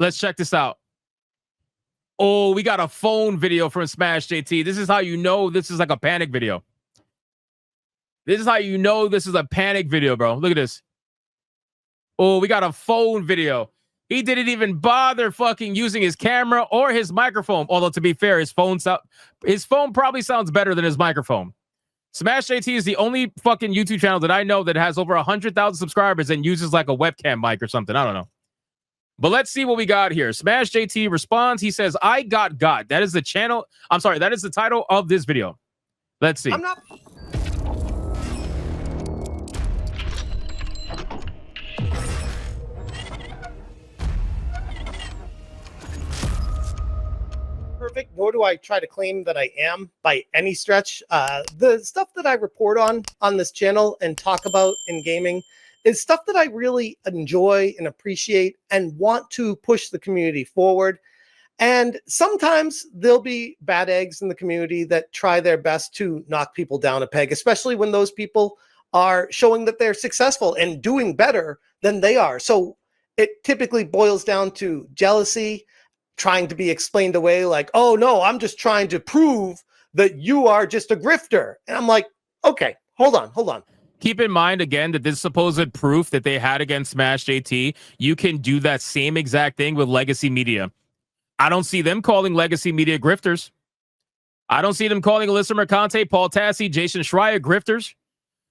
Let's check this out. Oh, we got a phone video from SmashJT. This is how you know this is like a panic video. This is how you know this is a panic video, bro. Look at this. Oh, we got a phone video. He didn't even bother fucking using his camera or his microphone. Although, to be fair, his phone probably sounds better than his microphone. SmashJT is the only fucking YouTube channel that I know that has over 100,000 subscribers and uses like a webcam mic or something. I don't know. But let's see what we got here. SmashJT responds. He says, I got. That is the channel. I'm sorry. That is the title of this video. Let's see. I'm not... perfect, nor do I try to claim that I am by any stretch. The stuff that I report on this channel and talk about in gaming is stuff that I really enjoy and appreciate and want to push the community forward. And sometimes there'll be bad eggs in the community that try their best to knock people down a peg, especially when those people are showing that they're successful and doing better than they are. So it typically boils down to jealousy, trying to be explained away like, oh no, I'm just trying to prove that you are just a grifter. And I'm like, okay, hold on. Keep in mind, again, that this supposed proof that they had against SmashJT, you can do that same exact thing with Legacy Media. I don't see them calling Legacy Media grifters. I don't see them calling Alyssa Mercante, Paul Tassi, Jason Schreier grifters.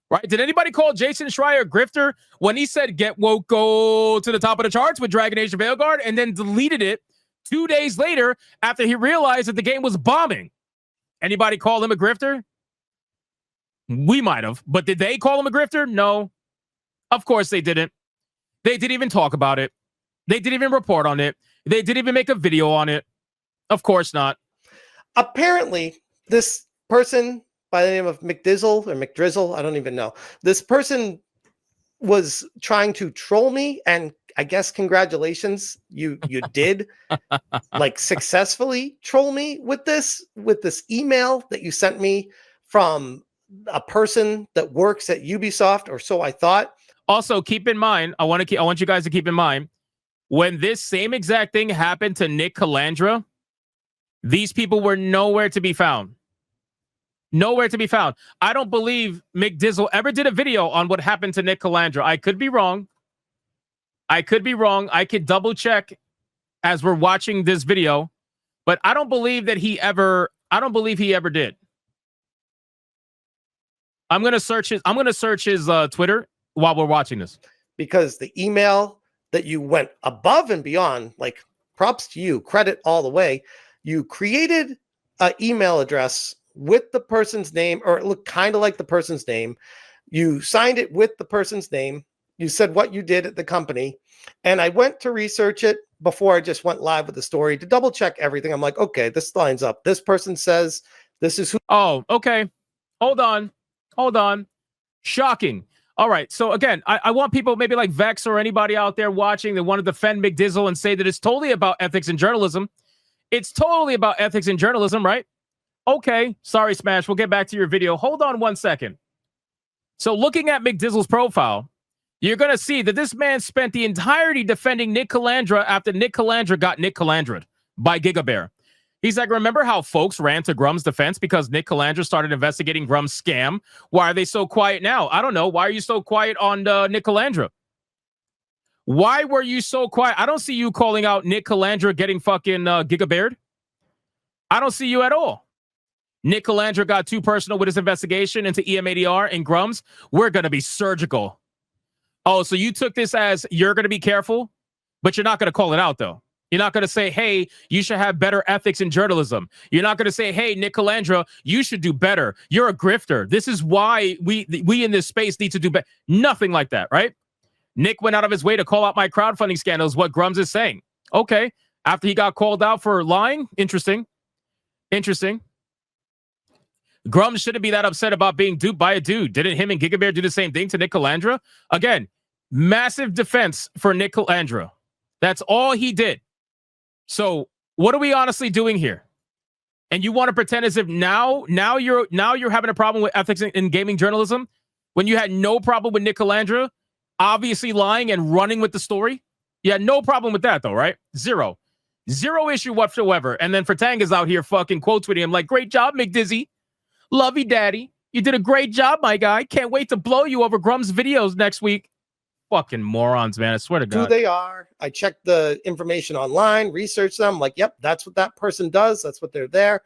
Right? Did anybody call Jason Schreier grifter when he said, get woke, go to the top of the charts with Dragon Age of Veilguard, and then deleted it 2 days later after he realized that the game was bombing? Anybody call him a grifter? We might have, but did they call him a grifter? No. Of course they didn't. They didn't even talk about it. They didn't even report on it. They didn't even make a video on it. Of course not. Apparently, this person by the name of McDizzle or McDrizzle, I don't even know. This person was trying to troll me, and I guess congratulations, you did like successfully troll me with this email that you sent me from a person that works at Ubisoft, or so I thought. Also, keep in mind, I want you guys to keep in mind, when this same exact thing happened to Nick Calandra, these people were nowhere to be found. Nowhere to be found. I don't believe McDizzle ever did a video on what happened to Nick Calandra. I could be wrong. I could double check as we're watching this video, but I don't believe that he ever did. I'm going to search his Twitter while we're watching this. Because the email that you went above and beyond, like, props to you, credit all the way. You created an email address with the person's name, or it looked kind of like the person's name. You signed it with the person's name. You said what you did at the company. And I went to research it before I just went live with the story to double check everything. I'm like, okay, this lines up. This person says this is who. Oh, okay. Hold on. Shocking. All right. So again, I want people maybe like Vex or anybody out there watching that want to defend McDizzle and say that it's totally about ethics and journalism. It's totally about ethics and journalism, right? Okay. Sorry, Smash. We'll get back to your video. Hold on 1 second. So looking at McDizzle's profile, you're going to see that this man spent the entirety defending Nick Calandra after Nick Calandra got Nick Calandra'd by GigaBear. He's like, remember how folks ran to Grum's defense because Nick Calandra started investigating Grum's scam? Why are they so quiet now? I don't know. Why are you so quiet on Nick Calandra? Why were you so quiet? I don't see you calling out Nick Calandra getting fucking GigaBeared. I don't see you at all. Nick Calandra got too personal with his investigation into EMADR and Grum's. We're going to be surgical. Oh, so you took this as you're going to be careful, but you're not going to call it out, though. You're not going to say, hey, you should have better ethics in journalism. You're not going to say, hey, Nick Calandra, you should do better. You're a grifter. This is why we in this space need to do better. Nothing like that, right? Nick went out of his way to call out my crowdfunding scandals, what Grums is saying. Okay. After he got called out for lying? Interesting. Grums shouldn't be that upset about being duped by a dude. Didn't him and GigaBear do the same thing to Nick Calandra? Again, massive defense for Nick Calandra. That's all he did. So what are we honestly doing here? And you want to pretend as if now you're having a problem with ethics in gaming journalism when you had no problem with Nick Calandra obviously lying and running with the story? Yeah, no problem with that though, right? Zero issue whatsoever. And then Fertanga's out here fucking quote tweeting him like, great job, McDizzy. Love you, daddy. You did a great job, my guy. Can't wait to blow you over Grum's videos next week. Fucking morons, man. I swear to God. Who they are. I checked the information online, researched them. Like, yep, that's what that person does. That's what they're there.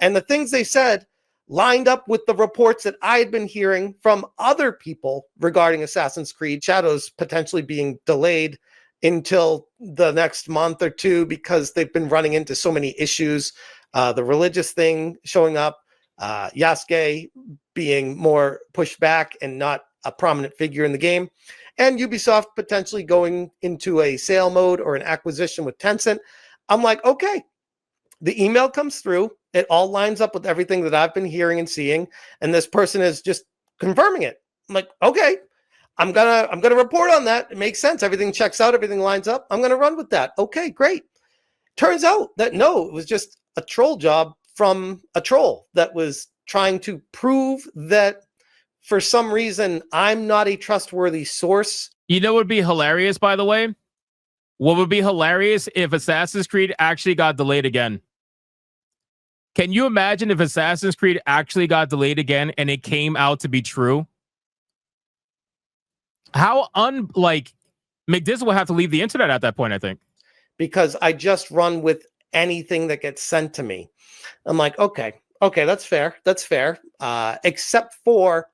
And the things they said lined up with the reports that I had been hearing from other people regarding Assassin's Creed Shadows potentially being delayed until the next month or two because they've been running into so many issues. The religious thing showing up, Yasuke being more pushed back and not a prominent figure in the game, and Ubisoft potentially going into a sale mode or an acquisition with Tencent. I'm like, okay, the email comes through. It all lines up with everything that I've been hearing and seeing, and this person is just confirming it. I'm like, okay, I'm gonna report on that. It makes sense. Everything checks out. Everything lines up. I'm gonna run with that. Okay, great. Turns out that no, it was just a troll job from a troll that was trying to prove that for some reason I'm not a trustworthy source. You know what would be hilarious, by the way? What would be hilarious if Assassin's Creed actually got delayed again? Can you imagine if Assassin's Creed actually got delayed again and it came out to be true? How McDizzle will have to leave the internet at that point, I think. Because I just run with anything that gets sent to me. I'm like, okay, that's fair. That's fair. Except for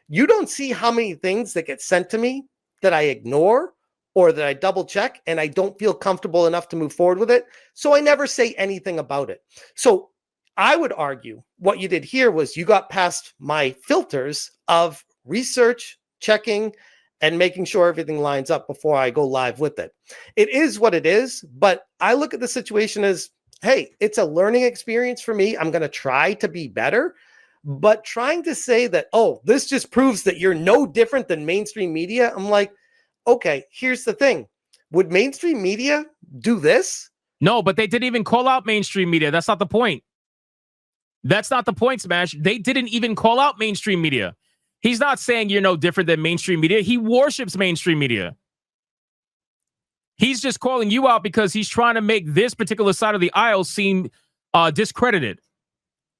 you don't see how many things that get sent to me that I ignore or that I double check and I don't feel comfortable enough to move forward with it. So I never say anything about it. So I would argue what you did here was you got past my filters of research, checking, and making sure everything lines up before I go live with it. It is what it is, but I look at the situation as, hey, it's a learning experience for me. I'm going to try to be better. But trying to say that, oh, this just proves that you're no different than mainstream media, I'm like, okay, here's the thing. Would mainstream media do this? No, but they didn't even call out mainstream media. That's not the point. That's not the point, Smash. They didn't even call out mainstream media. He's not saying you're no different than mainstream media. He worships mainstream media. He's just calling you out because he's trying to make this particular side of the aisle seem discredited.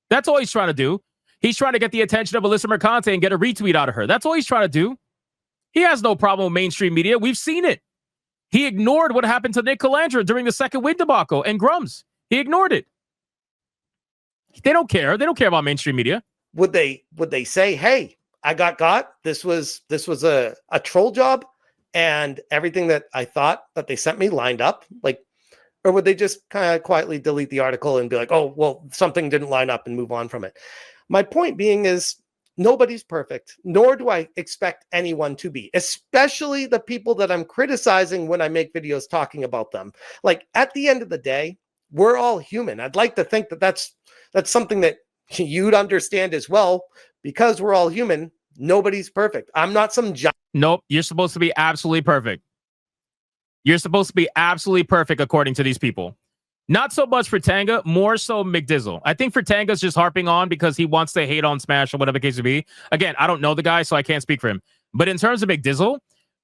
That's all he's trying to do. He's trying to get the attention of Alyssa Mercante and get a retweet out of her. That's all he's trying to do. He has no problem with mainstream media. We've seen it. He ignored what happened to Nick Calandra during the second win debacle and Grums. He ignored it. They don't care. They don't care about mainstream media. Would they say, hey, I got this was a troll job and everything that I thought that they sent me lined up? Like, or would they just kind of quietly delete the article and be like, oh, well, something didn't line up and move on from it? My point being is nobody's perfect, nor do I expect anyone to be, especially the people that I'm criticizing when I make videos talking about them. Like, at the end of the day, we're all human. I'd like to think that that's something that you'd understand as well, because we're all human. Nobody's perfect. I'm not some giant. Nope. You're supposed to be absolutely perfect. You're supposed to be absolutely perfect according to these people. Not so much for Tanga, more so McDizzle. I think for Tanga's just harping on because he wants to hate on Smash or whatever the case may be. Again, I don't know the guy, so I can't speak for him. But in terms of McDizzle,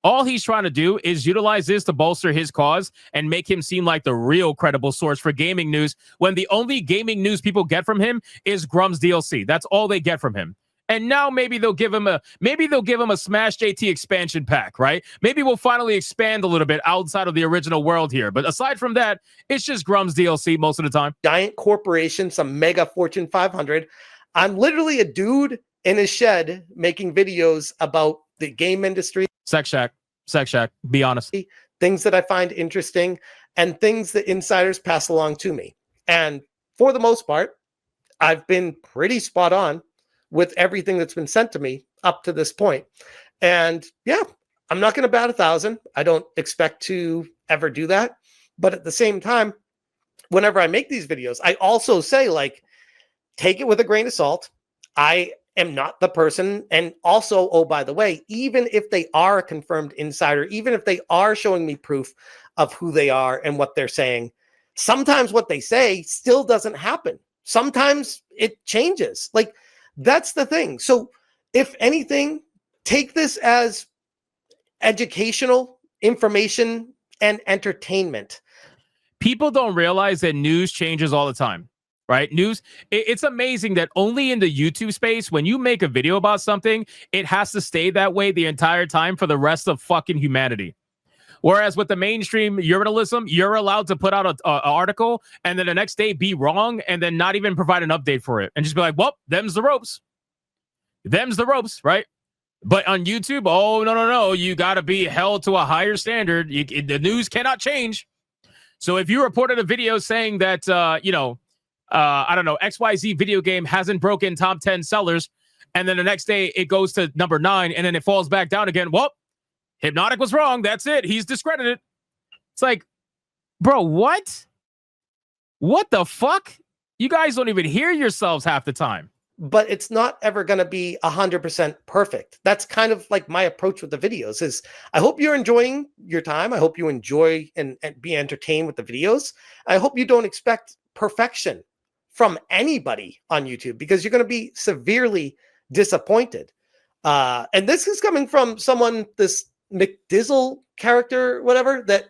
all he's trying to do is utilize this to bolster his cause and make him seem like the real credible source for gaming news when the only gaming news people get from him is Grum's DLC. That's all they get from him. And now maybe they'll give him a SmashJT expansion pack, right? Maybe we'll finally expand a little bit outside of the original world here. But aside from that, it's just Grum's DLC most of the time. Giant corporation, some mega Fortune 500. I'm literally a dude in a shed making videos about the game industry. Sex Shack. Be honest. Things that I find interesting and things that insiders pass along to me. And for the most part, I've been pretty spot on with everything that's been sent to me up to this point. And yeah, I'm not going to bat 1,000. I don't expect to ever do that. But at the same time, whenever I make these videos, I also say, like, take it with a grain of salt. I am not the person. And also, oh, by the way, even if they are a confirmed insider, even if they are showing me proof of who they are and what they're saying, sometimes what they say still doesn't happen. Sometimes it changes. Like, that's the thing. So if anything, take this as educational information and entertainment. People don't realize that news changes all the time, right? News, it's amazing that only in the YouTube space, when you make a video about something, it has to stay that way the entire time for the rest of fucking humanity. Whereas with the mainstream journalism, you're allowed to put out an article and then the next day be wrong and then not even provide an update for it and just be like, well, them's the ropes. Them's the ropes, right? But on YouTube, oh, no. You got to be held to a higher standard. The news cannot change. So if you reported a video saying that, I don't know, XYZ video game hasn't broken top 10 sellers, and then the next day it goes to number 9, and then it falls back down again, well, Hypnotic was wrong. That's it. He's discredited. It's like, bro, what? What the fuck? You guys don't even hear yourselves half the time. But it's not ever going to be 100% perfect. That's kind of like my approach with the videos is I hope you're enjoying your time. I hope you enjoy and be entertained with the videos. I hope you don't expect perfection from anybody on YouTube because you're going to be severely disappointed. And this is coming from someone, this McDizzle character, whatever, that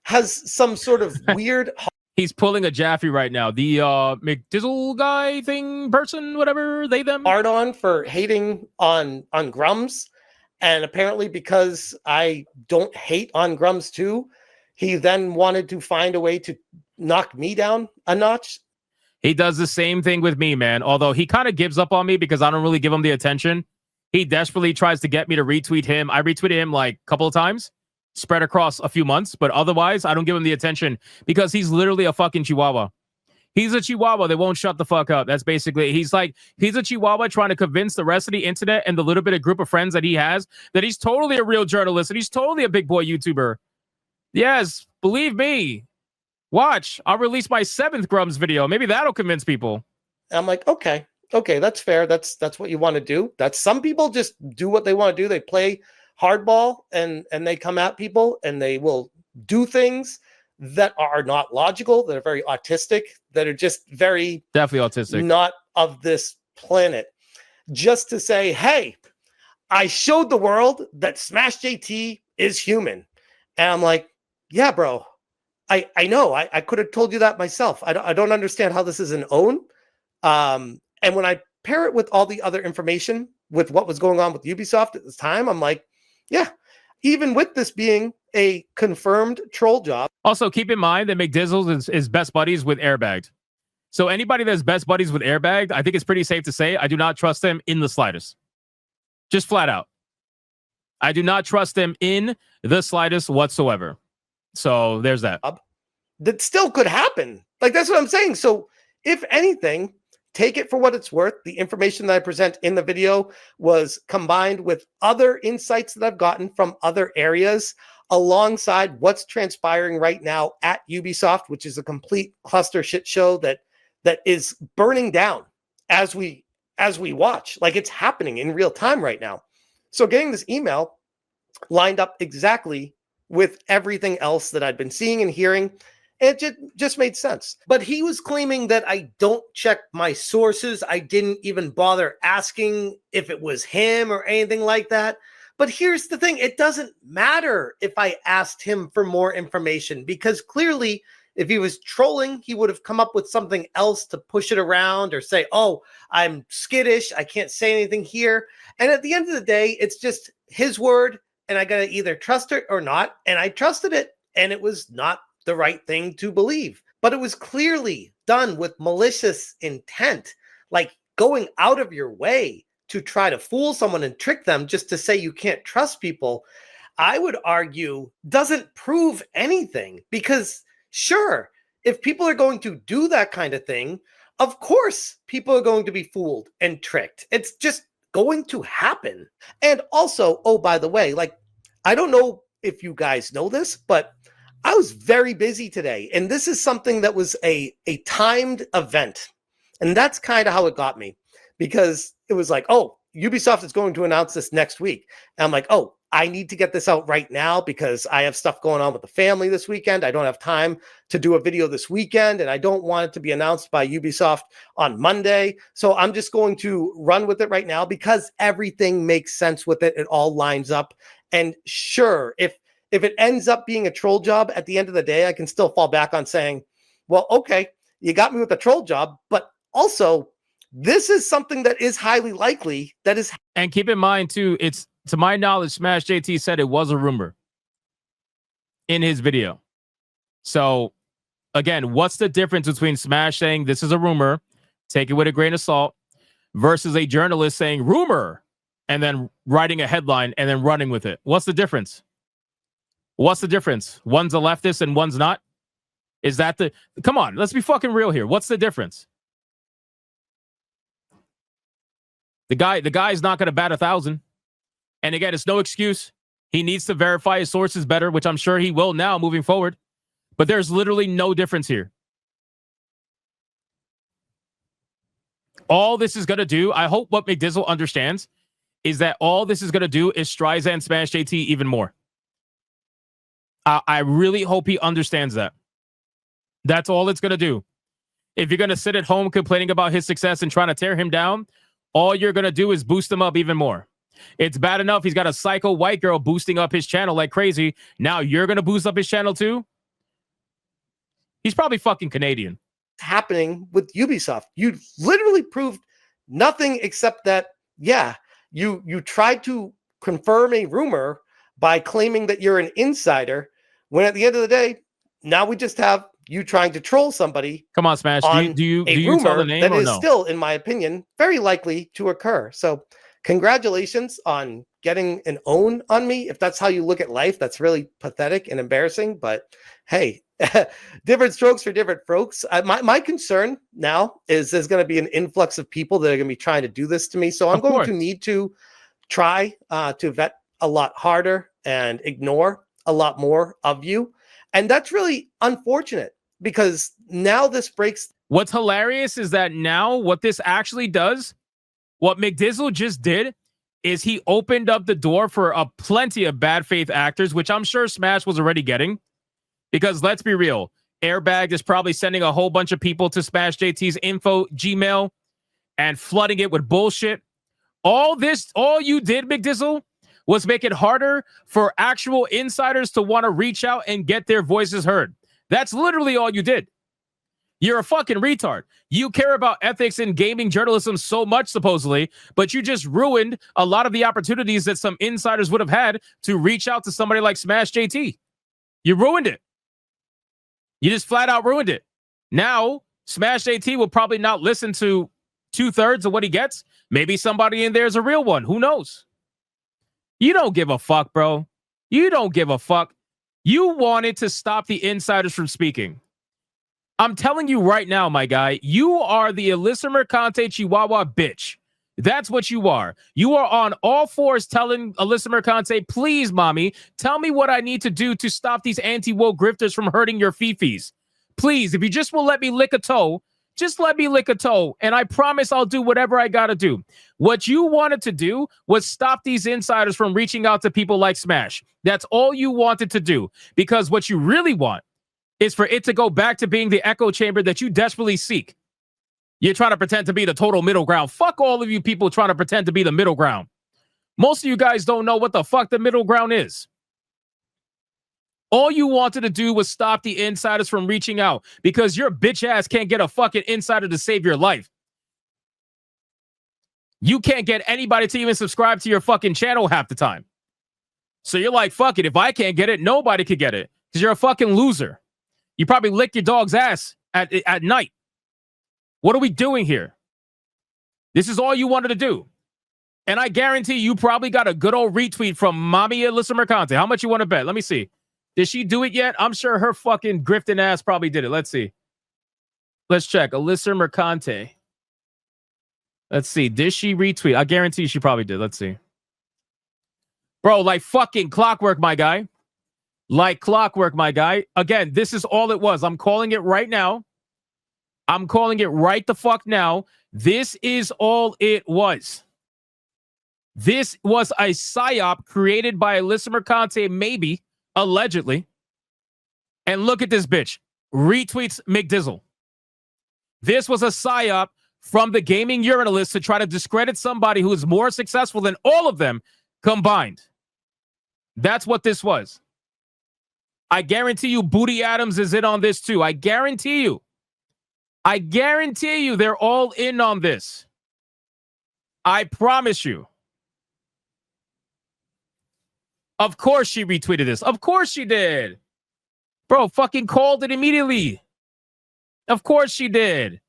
has some sort of weird... He's pulling a Jaffe right now. The McDizzle guy thing, person, whatever, they, them. Hard on for hating on Grums. And apparently because I don't hate on Grums too, he then wanted to find a way to knock me down a notch. He does the same thing with me, man. Although he kind of gives up on me because I don't really give him the attention. He desperately tries to get me to retweet him. I retweeted him like a couple of times. Spread across a few months, but otherwise I don't give him the attention because he's literally a fucking chihuahua. He's a chihuahua that won't shut the fuck up. That's basically, he's a chihuahua trying to convince the rest of the internet and the little bit of group of friends that he has that he's totally a real journalist and he's totally a big boy YouTuber. Yes, believe me. Watch, I'll release my 7th Grums video. Maybe that'll convince people. I'm like, okay, that's fair. That's what you want to do. That's some people just do what they want to do. They play hardball and they come at people and they will do things that are not logical, that are very autistic, that are just very definitely autistic, not of this planet, just to say, hey, I showed the world that SmashJT is human. And I'm like, yeah, bro, I know I could have told you that myself. I don't understand how this is an own. And when I pair it with all the other information with what was going on with Ubisoft at this time, I'm like, yeah, even with this being a confirmed troll job. Also, keep in mind that McDizzle is best buddies with Airbagged. So anybody that's best buddies with Airbagged, I think it's pretty safe to say I do not trust them in the slightest. Just flat out. I do not trust them in the slightest whatsoever. So there's that. That still could happen. Like, that's what I'm saying. So if anything, take it for what it's worth. The information that I present in the video was combined with other insights that I've gotten from other areas alongside what's transpiring right now at Ubisoft, which is a complete cluster shit show that is burning down as we watch. Like, it's happening in real time right now. So getting this email lined up exactly with everything else that I'd been seeing and hearing. It just made sense. But he was claiming that I don't check my sources. I didn't even bother asking if it was him or anything like that. But here's the thing. It doesn't matter if I asked him for more information because clearly if he was trolling, he would have come up with something else to push it around or say, oh, I'm skittish. I can't say anything here. And at the end of the day, it's just his word and I got to either trust it or not. And I trusted it and it was not the right thing to believe, but it was clearly done with malicious intent, like going out of your way to try to fool someone and trick them just to say you can't trust people. I would argue doesn't prove anything because sure, if people are going to do that kind of thing, of course, people are going to be fooled and tricked. It's just going to happen. And also, oh, by the way, like, I don't know if you guys know this, but I was very busy today, and this is something that was a timed event, and that's kind of how it got me, because it was like, oh, Ubisoft is going to announce this next week, and I'm like, oh, I need to get this out right now because I have stuff going on with the family this weekend. I don't have time to do a video this weekend, and I don't want it to be announced by Ubisoft on Monday, so I'm just going to run with it right now because everything makes sense with it. It all lines up, and sure, if if it ends up being a troll job at the end of the day, I can still fall back on saying, well, okay, you got me with the troll job, but also this is something that is highly likely that is. And keep in mind too, it's, to my knowledge, SmashJT said it was a rumor in his video. So again, what's the difference between Smash saying this is a rumor, take it with a grain of salt, versus a journalist saying rumor and then writing a headline and then running with it? What's the difference? What's the difference? One's a leftist and one's not? Is that the... Come on, let's be fucking real here. What's the difference? The guy's not going to bat 1,000. And again, it's no excuse. He needs to verify his sources better, which I'm sure he will now moving forward. But there's literally no difference here. All this is going to do, I hope what McDizzle understands, is that all this is going to do is Streisand SmashJT even more. I really hope he understands that. That's all it's going to do. If you're going to sit at home complaining about his success and trying to tear him down, all you're going to do is boost him up even more. It's bad enough he's got a psycho white girl boosting up his channel like crazy. Now you're going to boost up his channel too? He's probably fucking Canadian. Happening with Ubisoft. You literally proved nothing except that, yeah, you tried to confirm a rumor by claiming that you're an insider, when at the end of the day, now we just have you trying to troll somebody. Come on, Smash. Do you tell the name that or is no? Still, in my opinion, very likely to occur. So congratulations on getting an own on me. If that's how you look at life, that's really pathetic and embarrassing. But hey, different strokes for different folks. My concern now is there's going to be an influx of people that are going to be trying to do this to me. So I'm going to need to try to vet a lot harder and ignore a lot more of you. And that's really unfortunate because now this breaks. What's hilarious is that now what this actually does, what McDizzle just did, is he opened up the door for a plenty of bad faith actors, which I'm sure Smash was already getting. Because let's be real, Airbag is probably sending a whole bunch of people to SmashJT's info Gmail and flooding it with bullshit. All you did, McDizzle, was make it harder for actual insiders to want to reach out and get their voices heard. That's literally all you did. You're a fucking retard. You care about ethics in gaming journalism so much, supposedly, but you just ruined a lot of the opportunities that some insiders would have had to reach out to somebody like SmashJT. You ruined it. You just flat out ruined it. Now, SmashJT will probably not listen to 2/3 of what he gets. Maybe somebody in there is a real one. Who knows? You don't give a fuck, bro. You don't give a fuck. You wanted to stop the insiders from speaking. I'm telling you right now, my guy, you are the Alyssa Mercante Chihuahua bitch. That's what you are. You are on all fours telling Alyssa Mercante, please, mommy, tell me what I need to do to stop these anti-woke grifters from hurting your fifis. Please, if you just will let me lick a toe, just let me lick a toe, and I promise I'll do whatever I gotta do. What you wanted to do was stop these insiders from reaching out to people like Smash. That's all you wanted to do, because what you really want is for it to go back to being the echo chamber that you desperately seek. You're trying to pretend to be the total middle ground. Fuck all of you people trying to pretend to be the middle ground. Most of you guys don't know what the fuck the middle ground is. All you wanted to do was stop the insiders from reaching out because your bitch ass can't get a fucking insider to save your life. You can't get anybody to even subscribe to your fucking channel half the time. So you're like, fuck it. If I can't get it, nobody could get it because you're a fucking loser. You probably lick your dog's ass at night. What are we doing here? This is all you wanted to do. And I guarantee you probably got a good old retweet from Mommy Alyssa Mercante. How much you want to bet? Let me see. Did she do it yet? I'm sure her fucking grifting ass probably did it. Let's see. Let's check. Alyssa Mercante. Let's see. Did she retweet? I guarantee she probably did. Let's see. Bro, like fucking clockwork, my guy. Like clockwork, my guy. Again, this is all it was. I'm calling it right now. I'm calling it right the fuck now. This is all it was. This was a psyop created by Alyssa Mercante, maybe, allegedly. And look at this bitch. Retweets McDizzle. This was a psyop from the gaming urinalist to try to discredit somebody who is more successful than all of them combined. That's what this was. I guarantee you Booty Adams is in on this too. I guarantee you. I guarantee you they're all in on this. I promise you. Of course she retweeted this. Of course she did. Bro, fucking called it immediately. Of course she did.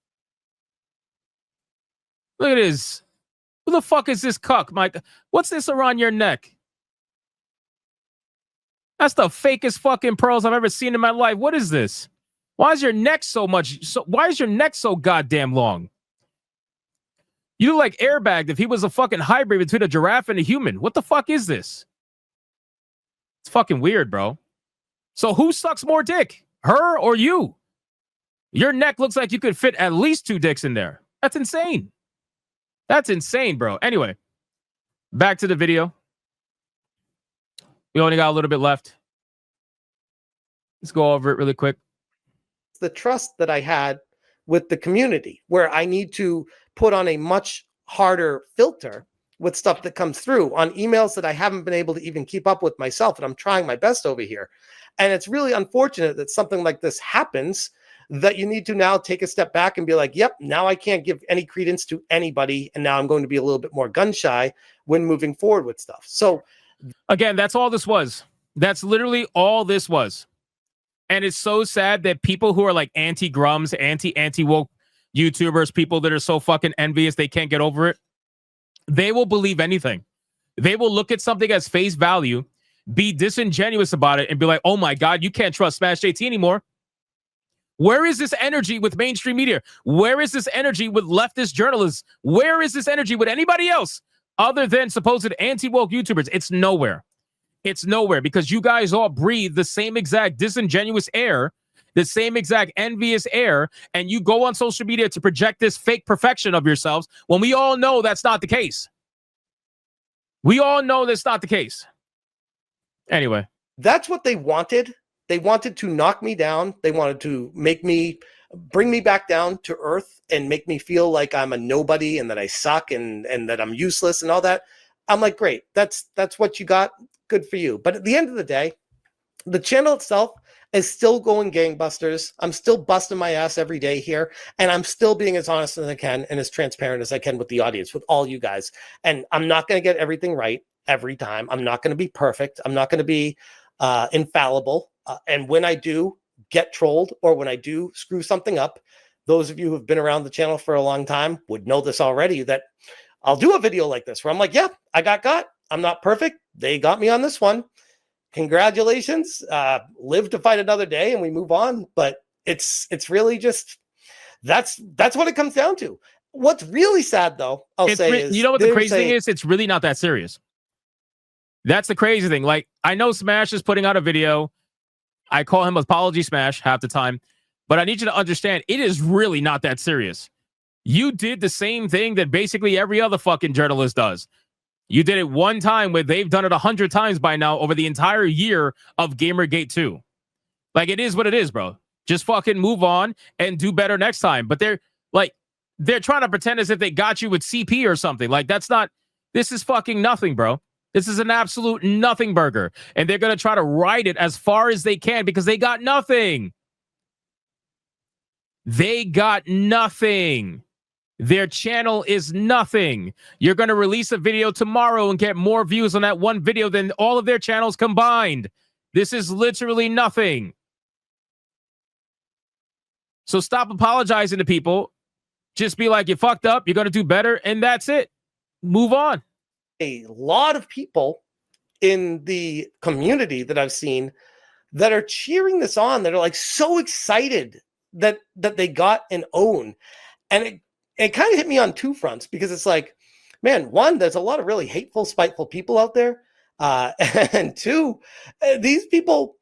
Look at this. Who the fuck is this cuck, Mike? What's this around your neck? That's the fakest fucking pearls I've ever seen in my life. What is this? Why is your neck why is your neck so goddamn long? You look like Airbag if he was a fucking hybrid between a giraffe and a human. What the fuck is this? It's fucking weird, bro. So who sucks more dick? Her or you? Your neck looks like you could fit at least 2 dicks in there. That's insane. That's insane, bro. Anyway, back to the video. We only got a little bit left. Let's go over it really quick. The trust that I had with the community, where I need to put on a much harder filter with stuff that comes through on emails that I haven't been able to even keep up with myself. And I'm trying my best over here. And it's really unfortunate that something like this happens, that you need to now take a step back and be like, yep, now I can't give any credence to anybody. And now I'm going to be a little bit more gun shy when moving forward with stuff. So again, that's all this was. That's literally all this was. And it's so sad that people who are like anti-grums, anti-woke YouTubers, people that are so fucking envious they can't get over it, they will believe anything. They will look at something as face value, be disingenuous about it, and be like, oh my God, you can't trust SmashJT anymore. Where is this energy with mainstream media? Where is this energy with leftist journalists? Where is this energy with anybody else other than supposed anti-woke YouTubers? It's nowhere. It's nowhere, because you guys all breathe the same exact disingenuous air, the same exact envious air, and you go on social media to project this fake perfection of yourselves when we all know that's not the case. We all know that's not the case. Anyway. That's what they wanted. They wanted to knock me down. They wanted to bring me back down to earth and make me feel like I'm a nobody and that I suck and that I'm useless and all that. I'm like, great, that's what you got. Good for you. But at the end of the day, the channel itself is still going gangbusters. I'm still busting my ass every day here, and I'm still being as honest as I can and as transparent as I can with the audience, with all you guys. And I'm not going to get everything right every time. I'm not going to be perfect. I'm not going to be infallible. And when I do get trolled, or when I do screw something up, those of you who have been around the channel for a long time would know this already, that I'll do a video like this where I'm like, yeah, I got. I'm not perfect. They got me on this one. Congratulations. Live to fight another day and we move on. But it's really just, that's what it comes down to. What's really sad, though, is, you know what the crazy thing is? It's really not that serious. That's the crazy thing. Like, I know Smash is putting out a video. I call him Apology Smash half the time. But I need you to understand, it is really not that serious. You did the same thing that basically every other fucking journalist does. You did it one time, where they've done it 100 times by now over the entire year of Gamergate 2. Like, it is what it is, bro. Just fucking move on and do better next time. But they're trying to pretend as if they got you with CP or something. Like, this is fucking nothing, bro. This is an absolute nothing burger. And they're going to try to ride it as far as they can because they got nothing. They got nothing. Their channel is nothing. You're going to release a video tomorrow and get more views on that one video than all of their channels combined. This is literally nothing. So stop apologizing to people. Just be like, you fucked up. You're going to do better. And that's it. Move on. A lot of people in the community that I've seen that are cheering this on, that are like so excited that they got an own. And it kind of hit me on 2 fronts, because it's like, man, 1, there's a lot of really hateful, spiteful people out there. And 2, these people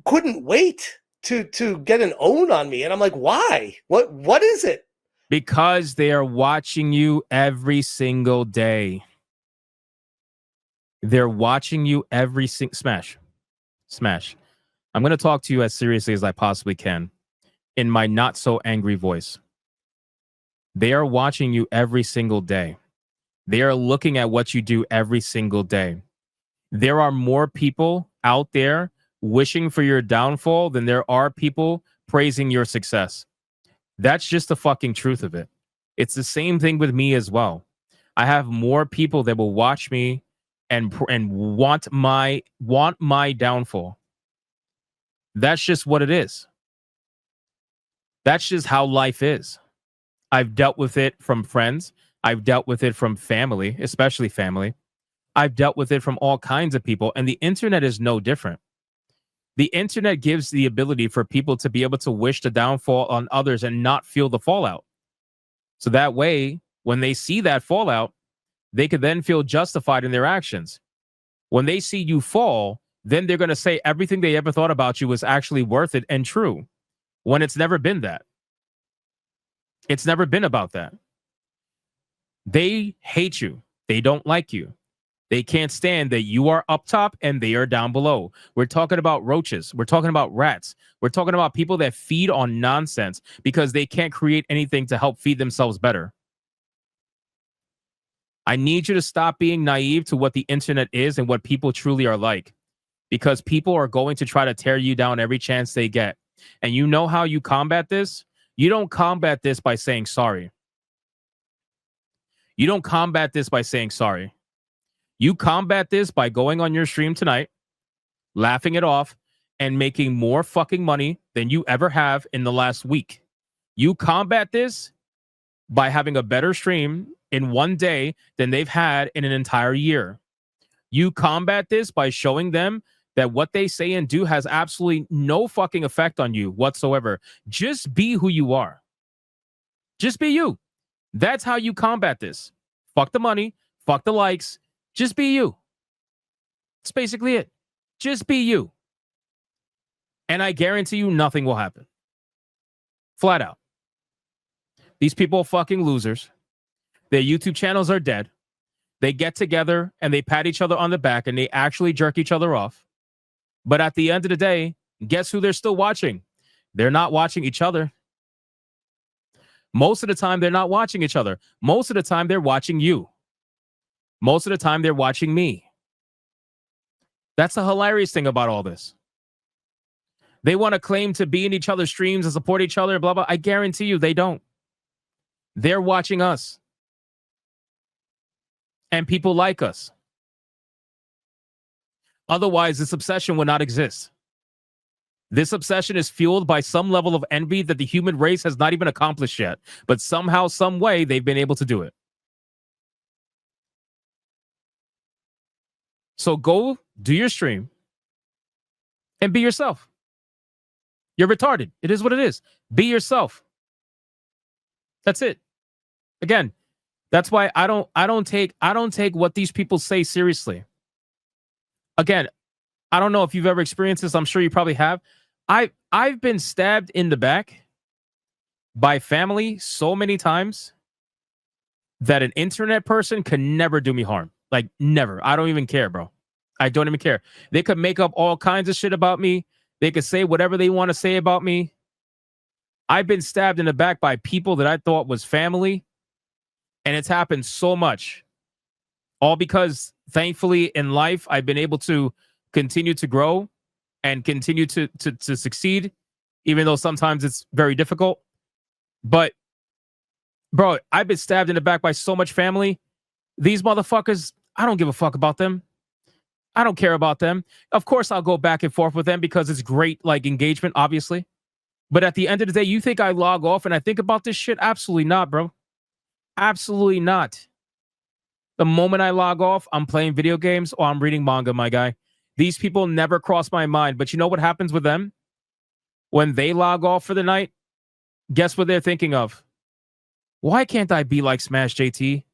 couldn't wait to get an own on me. And I'm like, why? What is it? Because they are watching you every single day. They're watching you every single... Smash. I'm going to talk to you as seriously as I possibly can in my not so angry voice. They are watching you every single day. They are looking at what you do every single day. There are more people out there wishing for your downfall than there are people praising your success. That's just the fucking truth of it. It's the same thing with me as well. I have more people that will watch me and want my downfall. That's just what it is. That's just how life is. I've dealt with it from friends. I've dealt with it from family, especially family. I've dealt with it from all kinds of people, and the internet is no different. The internet gives the ability for people to be able to wish the downfall on others and not feel the fallout. So that way, when they see that fallout, they could then feel justified in their actions. When they see you fall, then they're going to say everything they ever thought about you was actually worth it and true, when it's never been that. It's never been about that. They hate you. They don't like you. They can't stand that you are up top and they are down below. We're talking about roaches. We're talking about rats. We're talking about people that feed on nonsense because they can't create anything to help feed themselves better. I need you to stop being naive to what the internet is and what people truly are like, because people are going to try to tear you down every chance they get. And you know how you combat this? You don't combat this by saying sorry. You don't combat this by saying sorry. You combat this by going on your stream tonight, laughing it off, and making more fucking money than you ever have in the last week. You combat this by having a better stream in one day than they've had in an entire year. You combat this by showing them that what they say and do has absolutely no fucking effect on you whatsoever. Just be who you are. Just be you. That's how you combat this. Fuck the money. Fuck the likes. Just be you. That's basically it. Just be you. And I guarantee you nothing will happen. Flat out. These people are fucking losers. Their YouTube channels are dead. They get together and they pat each other on the back and they actually jerk each other off. But at the end of the day, guess who they're still watching? They're not watching each other. Most of the time, they're not watching each other. Most of the time, they're watching you. Most of the time, they're watching me. That's the hilarious thing about all this. They want to claim to be in each other's streams and support each other, blah, blah. I guarantee you they don't. They're watching us. And people like us. Otherwise, this obsession would not exist. This obsession is fueled by some level of envy that the human race has not even accomplished yet. But somehow, some way, they've been able to do it. So go do your stream and be yourself. You're retarded. It is what it is. Be yourself. That's it. Again, that's why I don't take what these people say seriously. Again, I don't know if you've ever experienced this. I'm sure you probably have. I've been stabbed in the back by family so many times that an internet person can never do me harm. Like, never. I don't even care, bro. I don't even care. They could make up all kinds of shit about me. They could say whatever they want to say about me. I've been stabbed in the back by people that I thought was family. And it's happened so much. All because, thankfully, in life, I've been able to continue to grow and continue to succeed, even though sometimes it's very difficult. But, bro, I've been stabbed in the back by so much family. These motherfuckers, I don't give a fuck about them. I don't care about them. Of course, I'll go back and forth with them because it's great, like, engagement, obviously. But at the end of the day, you think I log off and I think about this shit? Absolutely not, bro. Absolutely not. The moment I log off, I'm playing video games or I'm reading manga, my guy. These people never cross my mind. But you know what happens with them? When they log off for the night, guess what they're thinking of? Why can't I be like SmashJT?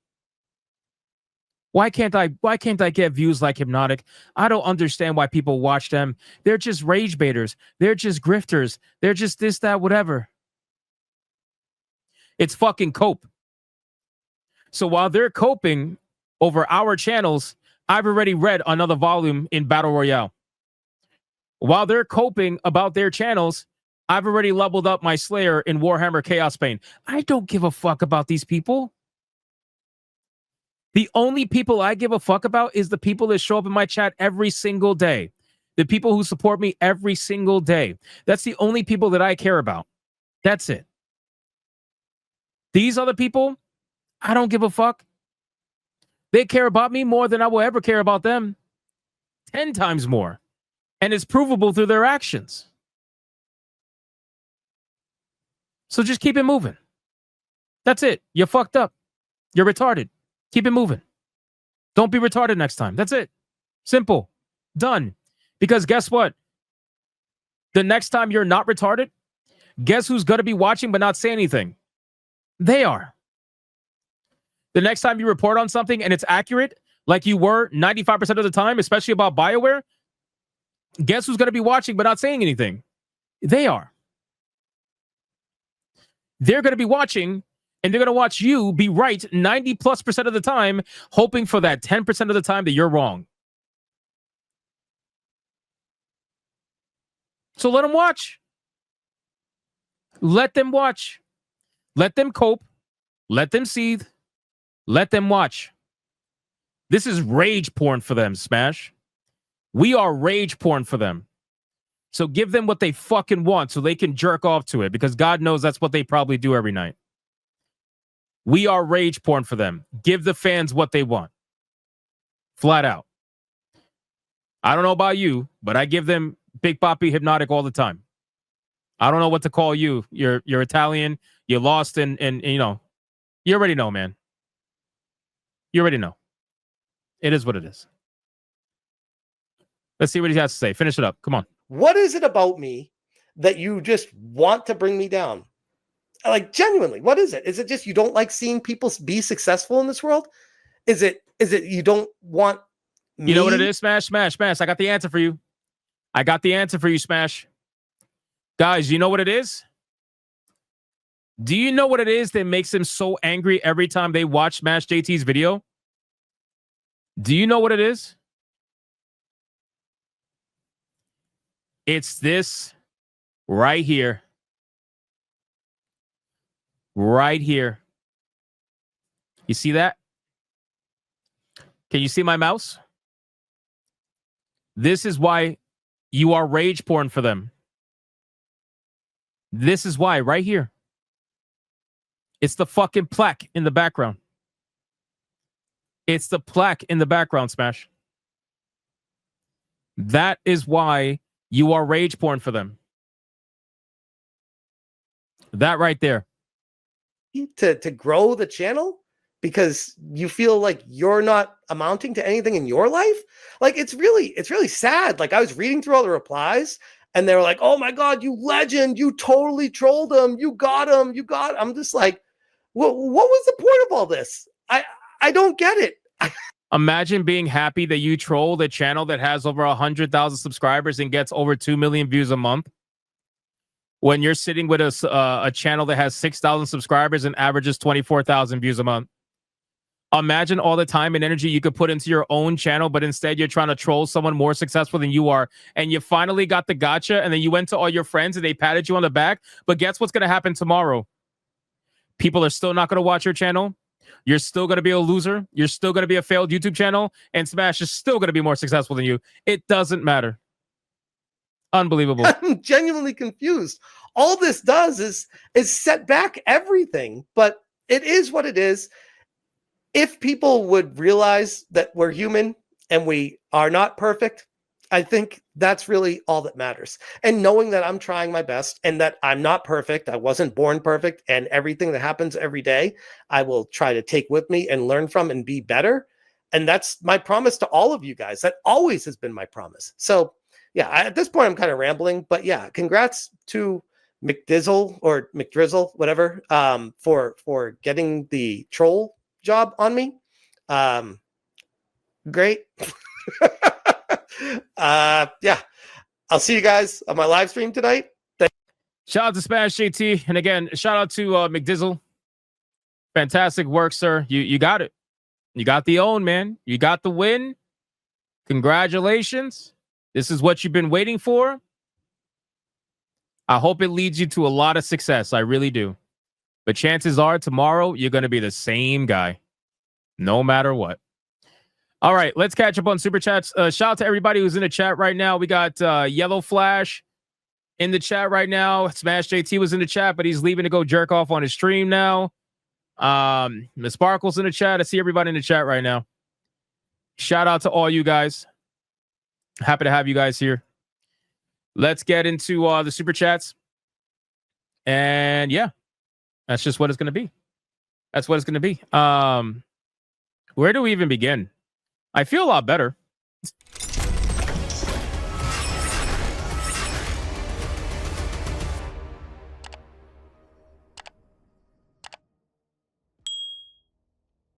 Why can't I get views like Hypnotic? I don't understand why people watch them. They're just rage baiters. They're just grifters. They're just this, that, whatever. It's fucking cope. So while they're coping over our channels, I've already read another volume in Battle Royale. While they're coping about their channels, I've already leveled up my Slayer in Warhammer Chaos Pain. I don't give a fuck about these people. The only people I give a fuck about is the people that show up in my chat every single day. The people who support me every single day. That's the only people that I care about. That's it. These other people, I don't give a fuck. They care about me more than I will ever care about them. 10 times more. And it's provable through their actions. So just keep it moving. That's it. You're fucked up. You're retarded. Keep it moving. Don't be retarded next time. That's it. Simple. Done. Because guess what? The next time you're not retarded, guess who's going to be watching but not say anything? They are. The next time you report on something and it's accurate, like you were 95% of the time, especially about BioWare, guess who's going to be watching but not saying anything? They are. They're going to be watching, and they're going to watch you be right 90+% of the time, hoping for that 10% of the time that you're wrong. So let them watch. Let them watch. Let them cope. Let them seethe. Let them watch. This is rage porn for them, Smash. We are rage porn for them. So give them what they fucking want so they can jerk off to it, because God knows that's what they probably do every night. We are rage porn for them. Give the fans what they want. Flat out. I don't know about you, but I give them Big Papi Hypnotic all the time. I don't know what to call you. You're Italian. You're lost and you know, you already know, man. You already know. It is what it is. Let's see what he has to say. Finish it up. Come on. What is it about me that you just want to bring me down? Like, genuinely, what is it? Is it just you don't like seeing people be successful in this world? Is it you don't want me? You know what it is? Smash. I got the answer for you. Smash. Guys, you know what it is? Do you know what it is that makes them so angry every time they watch SmashJT's video? Do you know what it is? It's this right here. Right here. You see that? Can you see my mouse? This is why you are rage porn for them. This is why, right here. It's the fucking plaque in the background. It's the plaque in the background, Smash. That is why you are rage porn for them. That right there. To grow the channel because you feel like you're not amounting to anything in your life? Like, it's really sad. Like, I was reading through all the replies and they were like, "Oh my God, you legend. You totally trolled him. You got him. I'm just like, what was the point of all this? I don't get it. Imagine being happy that you trolled a channel that has over 100,000 subscribers and gets over 2 million views a month, when you're sitting with a channel that has 6,000 subscribers and averages 24,000 views a month. Imagine all the time and energy you could put into your own channel, but instead you're trying to troll someone more successful than you are, and you finally got the gotcha, and then you went to all your friends and they patted you on the back. But guess what's going to happen tomorrow? People are still not going to watch your channel. You're still going to be a loser. You're still going to be a failed YouTube channel, and Smash is still going to be more successful than you. It doesn't matter. Unbelievable. I'm genuinely confused. All this does is set back everything, but it is what it is. If people would realize that we're human and we are not perfect, I think that's really all that matters. And knowing that I'm trying my best and that I'm not perfect, I wasn't born perfect, and everything that happens every day, I will try to take with me and learn from and be better. And that's my promise to all of you guys. That always has been my promise. So yeah, at this point I'm kind of rambling, but yeah, congrats to McDizzle or McDrizzle, whatever, for getting the troll job on me. Great. Yeah, I'll see you guys on my live stream tonight. Shout out to SmashJT, and again, shout out to McDizzle. Fantastic work, sir. You got it. You got the own, man. You got the win. Congratulations. This is what you've been waiting for. I hope it leads you to a lot of success. I really do. But chances are tomorrow you're going to be the same guy, no matter what. All right, let's catch up on super chats. Shout out to everybody who's in the chat right now. We got Yellow Flash in the chat right now. SmashJT was in the chat, but he's leaving to go jerk off on his stream now. Miss Sparkle's in the chat. I see everybody in the chat right now. Shout out to all you guys. Happy to have you guys here. Let's get into the super chats. And yeah, that's just what it's going to be. That's what it's going to be. Where do we even begin? I feel a lot better.